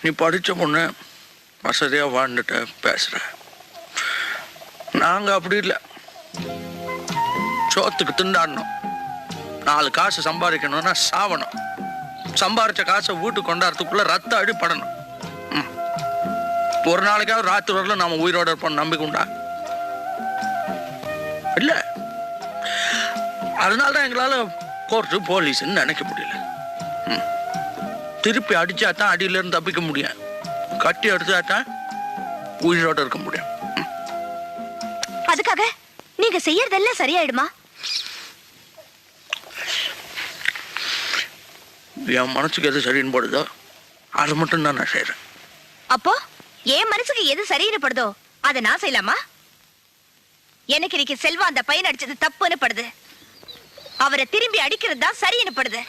நீ படித்த பொண்ணு வசதியாக வாழ்ந்துட்டு பேசுகிற. நாங்கள் அப்படி இல்லை. சோத்துக்கு திண்டாடணும், 4 காசு சம்பாதிக்கணும்னா சாவணும். சம்பாதிச்ச காசை வீட்டுக்கு கொண்டாடுறதுக்குள்ள ரத்த அடிப்படணும். ஒரு நாளைக்காவது ராத்திரி வரல நாம உயிரோட இருப்போம் நம்பிக்கை உண்டா? இல்ல. அதனாலதான் எங்களால கோர்ட்டு போலீஸ்ன்னு நினைக்க முடியல. திருப்பி அடிச்சா தான் அடியில இருந்து தப்பிக்க முடியும், கட்டி அடிச்சா தான் உயிரோட இருக்க முடியும். அதுக்காக நீங்க செய்யறதெல்லாம் சரியாயிடுமா? என் மனசுக்கு எது சரின்னு படுதோ அது மட்டும் தான் நான் செய்யறேன். அப்போ என் மனசுக்கு எது சரின்னு படுதோ அதை நான் செய்யலாமா? எனக்கு இன்னைக்கு செல்வா அந்த பையன் அடிச்சது தப்புன்னு படுது. அவரை திரும்பி அடிக்கிறது தான் சரின்னு படுது.